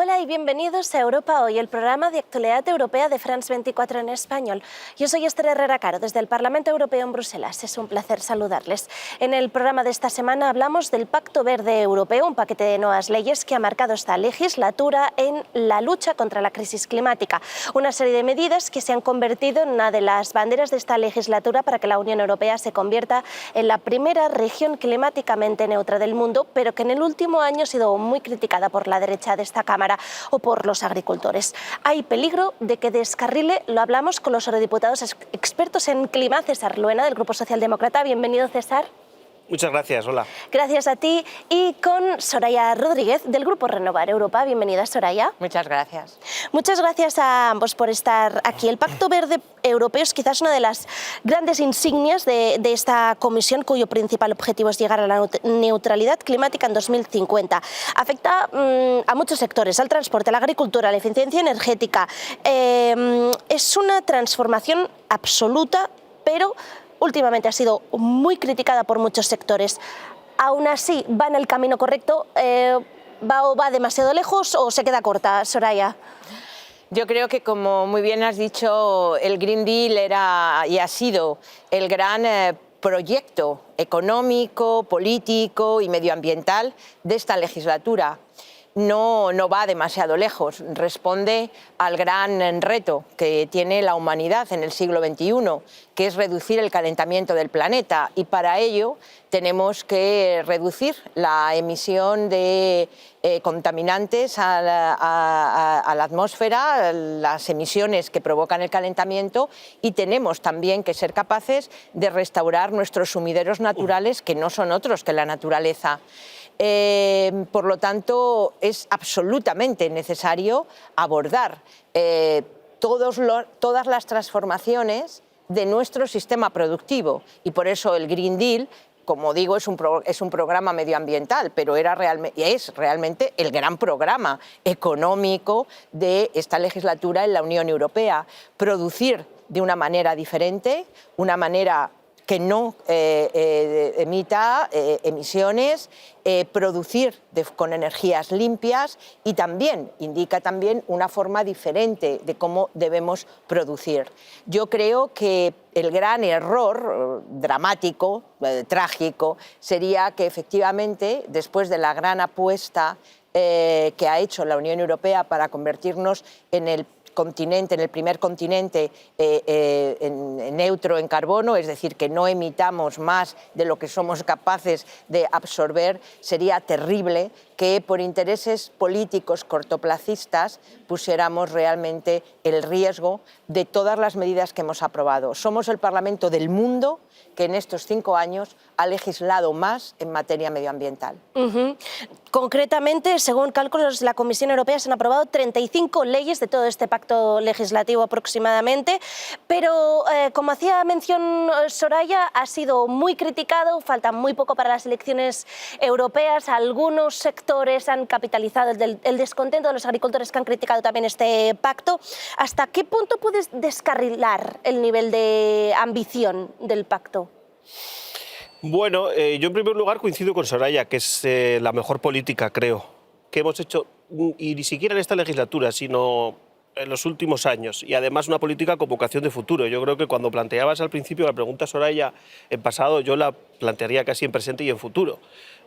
Hola y bienvenidos a Europa Hoy, el programa de actualidad europea de France 24 en español. Yo soy Esther Herrera Caro, desde el Parlamento Europeo en Bruselas. Es un placer saludarles. En el programa de esta semana hablamos del Pacto Verde Europeo, un paquete de nuevas leyes que ha marcado esta legislatura en la lucha contra la crisis climática. Una serie de medidas que se han convertido en una de las banderas de esta legislatura para que la Unión Europea se convierta en la primera región climáticamente neutra del mundo, pero que en el último año ha sido muy criticada por la derecha de esta Cámara o por los agricultores. Hay peligro de que descarrile, lo hablamos con los eurodiputados expertos en clima. César Luena, del Grupo Socialdemócrata. Bienvenido, César. Muchas gracias, hola. Gracias a ti. Y con Soraya Rodríguez, del Grupo Renovar Europa. Bienvenida, Soraya. Muchas gracias. Muchas gracias a ambos por estar aquí. El Pacto Verde Europeo es quizás una de las grandes insignias de esta comisión, cuyo principal objetivo es llegar a la neutralidad climática en 2050. Afecta a muchos sectores, al transporte, a la agricultura, a la eficiencia energética. Es una transformación absoluta, pero últimamente ha sido muy criticada por muchos sectores. Aún así, ¿va en el camino correcto? ¿Va demasiado lejos o se queda corta, Soraya? Yo creo que, como muy bien has dicho, el Green Deal era y ha sido el gran proyecto económico, político y medioambiental de esta legislatura. No va demasiado lejos, responde al gran reto que tiene la humanidad en el siglo XXI, que es reducir el calentamiento del planeta, y para ello tenemos que reducir la emisión de contaminantes a la atmósfera, las emisiones que provocan el calentamiento, y tenemos también que ser capaces de restaurar nuestros sumideros naturales, que no son otros que la naturaleza. Por lo tanto, es absolutamente necesario abordar todas las transformaciones de nuestro sistema productivo, y por eso el Green Deal, como digo, es un programa medioambiental, pero es realmente el gran programa económico de esta legislatura en la Unión Europea. Producir de una manera diferente, una manera que no emita emisiones, producir con energías limpias, y también indica una forma diferente de cómo debemos producir. Yo creo que el gran error dramático, trágico, sería que efectivamente, después de la gran apuesta que ha hecho la Unión Europea para convertirnos en el primer continente neutro en carbono, es decir, que no emitamos más de lo que somos capaces de absorber, sería terrible que por intereses políticos cortoplacistas pusiéramos realmente el riesgo de todas las medidas que hemos aprobado. Somos el Parlamento del mundo que en estos 5 años ha legislado más en materia medioambiental. Concretamente, según cálculos de la Comisión Europea, se han aprobado 35 leyes de todo este pacto legislativo aproximadamente, pero como hacía mención Soraya, ha sido muy criticado, falta muy poco para las elecciones europeas, algunos sectores han capitalizado el descontento de los agricultores, que han criticado también este pacto. ¿Hasta qué punto puede descarrilar el nivel de ambición del pacto? Bueno, yo en primer lugar coincido con Soraya, que es la mejor política, creo, que hemos hecho, y ni siquiera en esta legislatura, sino en los últimos años, y además una política con vocación de futuro. Yo creo que cuando planteabas al principio la pregunta, Soraya, en pasado, yo la plantearía casi en presente y en futuro.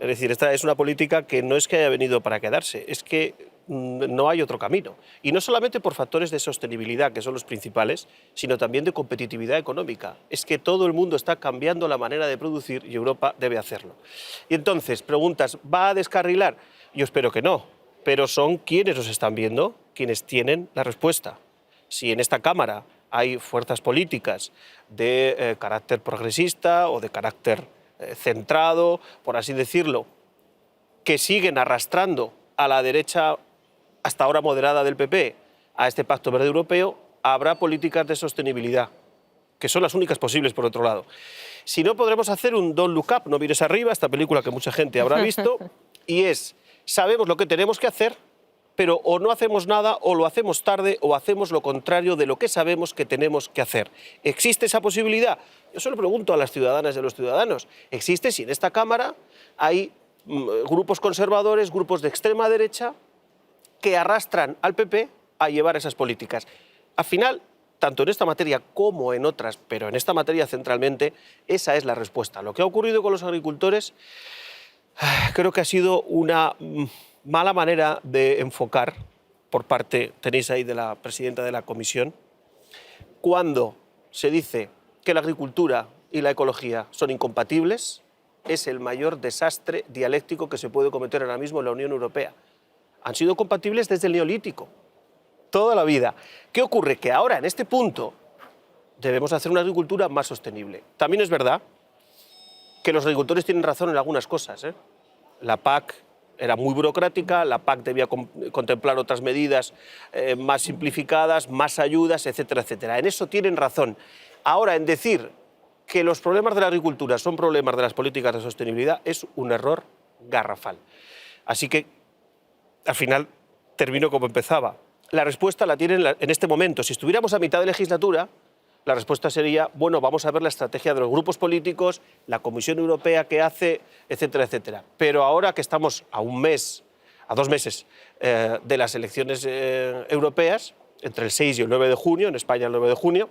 Es decir, esta es una política que no es que haya venido para quedarse, es que no hay otro camino. Y no solamente por factores de sostenibilidad, que son los principales, sino también de competitividad económica. Es que todo el mundo está cambiando la manera de producir y Europa debe hacerlo. Y entonces, preguntas, ¿va a descarrilar? Yo espero que no, pero son quienes nos están viendo quienes tienen la respuesta. Si en esta Cámara hay fuerzas políticas de carácter progresista o de carácter centrado, por así decirlo, que siguen arrastrando a la derecha hasta ahora moderada del PP a este Pacto Verde Europeo, habrá políticas de sostenibilidad, que son las únicas posibles, por otro lado. Si no, podremos hacer un Don't Look Up, no mires arriba, esta película que mucha gente habrá visto, y sabemos lo que tenemos que hacer, pero o no hacemos nada, o lo hacemos tarde, o hacemos lo contrario de lo que sabemos que tenemos que hacer. ¿Existe esa posibilidad? Yo se lo pregunto a las ciudadanas y a los ciudadanos. ¿Existe si en esta Cámara hay grupos conservadores, grupos de extrema derecha, que arrastran al PP a llevar esas políticas. Al final, tanto en esta materia como en otras, pero en esta materia centralmente, esa es la respuesta. Lo que ha ocurrido con los agricultores creo que ha sido una mala manera de enfocar por parte, tenéis ahí, de la presidenta de la Comisión, cuando se dice que la agricultura y la ecología son incompatibles. Es el mayor desastre dialéctico que se puede cometer ahora mismo en la Unión Europea. Han sido compatibles desde el Neolítico, toda la vida. ¿Qué ocurre? Que ahora, en este punto, debemos hacer una agricultura más sostenible. También es verdad que los agricultores tienen razón en algunas cosas, ¿eh? La PAC era muy burocrática, la PAC debía contemplar otras medidas más simplificadas, más ayudas, etcétera, etcétera. En eso tienen razón. Ahora, en decir que los problemas de la agricultura son problemas de las políticas de sostenibilidad es un error garrafal. Así que, al final, termino como empezaba. La respuesta la tienen en este momento. Si estuviéramos a mitad de legislatura, la respuesta sería, bueno, vamos a ver la estrategia de los grupos políticos, la Comisión Europea que hace, etcétera, etcétera. Pero ahora que estamos a 2 meses de las elecciones europeas, entre el 6 y el 9 de junio, en España el 9 de junio,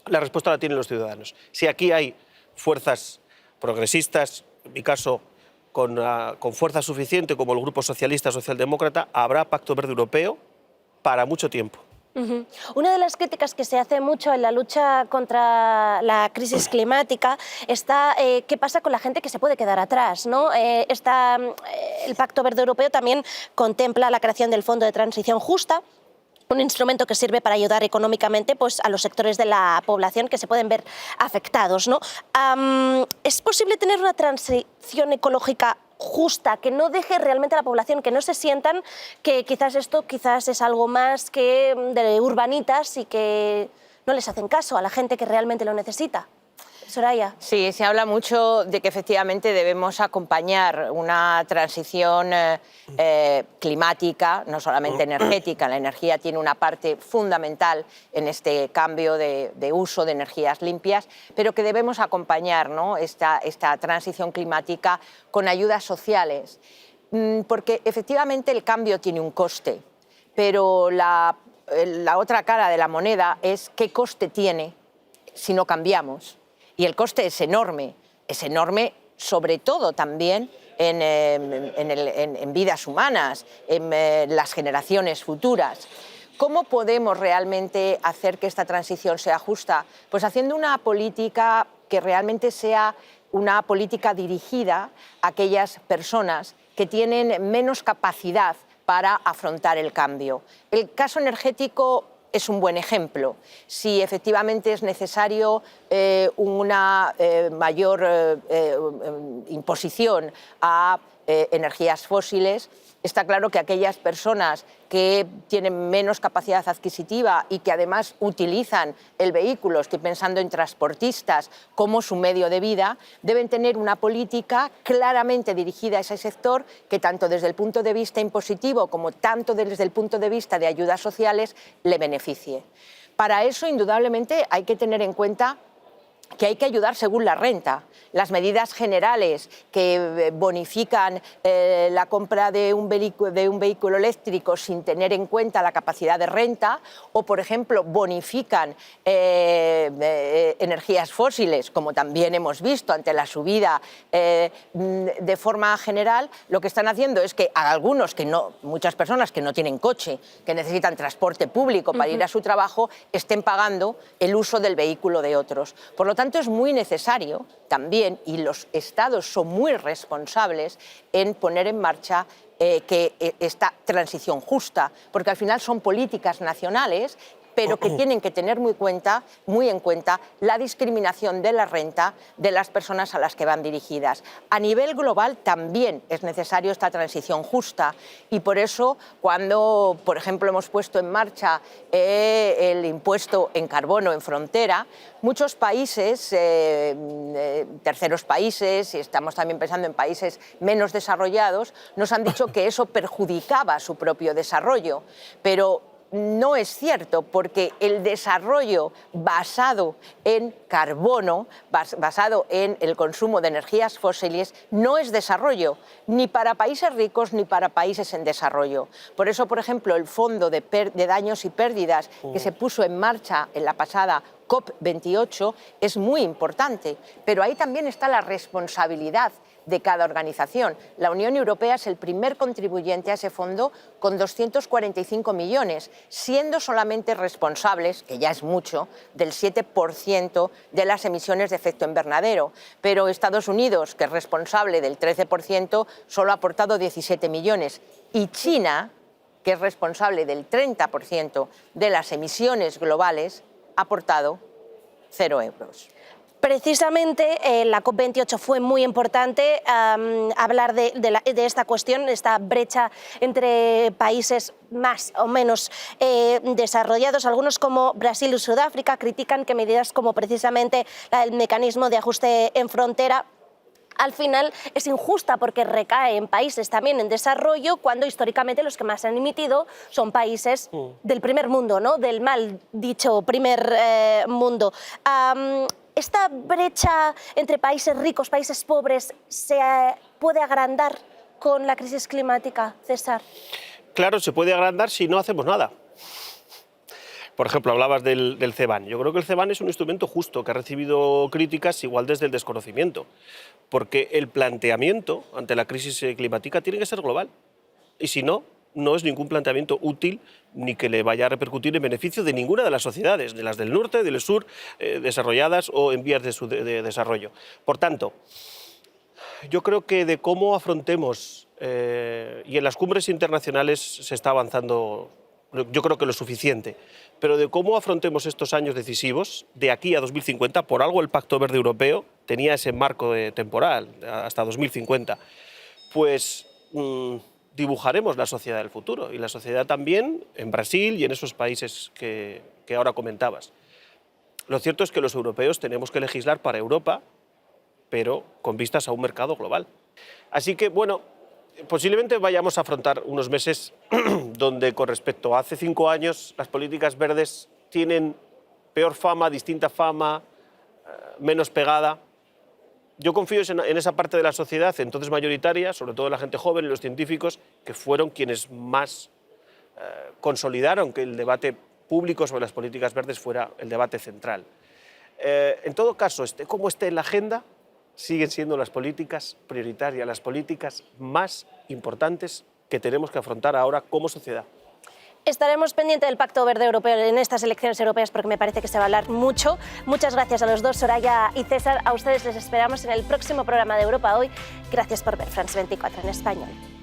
la respuesta la tienen los ciudadanos. Si aquí hay fuerzas progresistas, en mi caso con fuerza suficiente como el Grupo Socialista Socialdemócrata, habrá Pacto Verde Europeo para mucho tiempo. Una de las críticas que se hace mucho en la lucha contra la crisis climática está qué pasa con la gente que se puede quedar atrás, ¿no? El Pacto Verde Europeo también contempla la creación del Fondo de Transición Justa, un instrumento que sirve para ayudar económicamente, pues, a los sectores de la población que se pueden ver afectados, ¿no? ¿Es posible tener una transición ecológica justa, que no deje realmente a la población, que no se sientan que quizás esto es algo más que de urbanitas y que no les hacen caso a la gente que realmente lo necesita? Soraya. Sí, se habla mucho de que efectivamente debemos acompañar una transición climática, no solamente energética. La energía tiene una parte fundamental en este cambio de uso de energías limpias, pero que debemos acompañar, ¿no?, esta transición climática con ayudas sociales, porque efectivamente el cambio tiene un coste, pero la otra cara de la moneda es qué coste tiene si no cambiamos. Y el coste es enorme sobre todo también en vidas humanas, en las generaciones futuras. ¿Cómo podemos realmente hacer que esta transición sea justa? Pues haciendo una política que realmente sea una política dirigida a aquellas personas que tienen menos capacidad para afrontar el cambio. El caso energético es un buen ejemplo. Si efectivamente es necesario una mayor imposición a energías fósiles, está claro que aquellas personas que tienen menos capacidad adquisitiva y que además utilizan el vehículo, estoy pensando en transportistas, como su medio de vida, deben tener una política claramente dirigida a ese sector que tanto desde el punto de vista impositivo como tanto desde el punto de vista de ayudas sociales le beneficie. Para eso, indudablemente, hay que tener en cuenta que hay que ayudar según la renta. Las medidas generales que bonifican la compra de un vehículo eléctrico sin tener en cuenta la capacidad de renta, o, por ejemplo, bonifican energías fósiles, como también hemos visto ante la subida de forma general, lo que están haciendo es que a muchas personas que no tienen coche, que necesitan transporte público para ir a su trabajo, estén pagando el uso del vehículo de otros. Por lo tanto, es muy necesario también, y los estados son muy responsables en poner en marcha esta transición justa, porque al final son políticas nacionales, pero que tienen que tener muy en cuenta la discriminación de la renta de las personas a las que van dirigidas. A nivel global también es necesario esta transición justa, y por eso cuando, por ejemplo, hemos puesto en marcha el impuesto en carbono en frontera, muchos países, terceros países, y estamos también pensando en países menos desarrollados, nos han dicho que eso perjudicaba su propio desarrollo, pero no es cierto, porque el desarrollo basado en carbono, basado en el consumo de energías fósiles, no es desarrollo, ni para países ricos ni para países en desarrollo. Por eso, por ejemplo, el Fondo de Daños y Pérdidas que se puso en marcha en la pasada COP28 es muy importante, pero ahí también está la responsabilidad de cada organización. La Unión Europea es el primer contribuyente a ese fondo con 245 millones, siendo solamente responsables, que ya es mucho, del 7% de las emisiones de efecto invernadero. Pero Estados Unidos, que es responsable del 13%, solo ha aportado 17 millones. Y China, que es responsable del 30% de las emisiones globales, ha aportado 0 euros. Precisamente la COP28 fue muy importante hablar de esta cuestión, esta brecha entre países más o menos desarrollados. Algunos, como Brasil y Sudáfrica, critican que medidas como precisamente el mecanismo de ajuste en frontera al final es injusta, porque recae en países también en desarrollo, cuando históricamente los que más han emitido son países del primer mundo, ¿no? Del mal dicho primer mundo. ¿Esta brecha entre países ricos, países pobres, se puede agrandar con la crisis climática, César? Claro, se puede agrandar si no hacemos nada. Por ejemplo, hablabas del CBAM. Yo creo que el CBAM es un instrumento justo, que ha recibido críticas igual desde el desconocimiento, porque el planteamiento ante la crisis climática tiene que ser global. Y si no, no es ningún planteamiento útil ni que le vaya a repercutir en beneficio de ninguna de las sociedades, de las del norte, del sur, desarrolladas o en vías de desarrollo. Por tanto, yo creo que de cómo afrontemos, y en las cumbres internacionales se está avanzando, yo creo que lo suficiente, pero de cómo afrontemos estos años decisivos, de aquí a 2050, por algo el Pacto Verde Europeo tenía ese marco temporal, hasta 2050, pues dibujaremos la sociedad del futuro, y la sociedad también en Brasil y en esos países que ahora comentabas. Lo cierto es que los europeos tenemos que legislar para Europa, pero con vistas a un mercado global. Así que, bueno, posiblemente vayamos a afrontar unos meses donde, con respecto a hace 5 años, las políticas verdes tienen peor fama, distinta fama, menos pegada. Yo confío en esa parte de la sociedad, entonces mayoritaria, sobre todo la gente joven y los científicos, que fueron quienes más consolidaron que el debate público sobre las políticas verdes fuera el debate central. En todo caso, esté como esté en la agenda, siguen siendo las políticas prioritarias, las políticas más importantes que tenemos que afrontar ahora como sociedad. Estaremos pendientes del Pacto Verde Europeo en estas elecciones europeas, porque me parece que se va a hablar mucho. Muchas gracias a los dos, Soraya y César. A ustedes les esperamos en el próximo programa de Europa Hoy. Gracias por ver France 24 en español.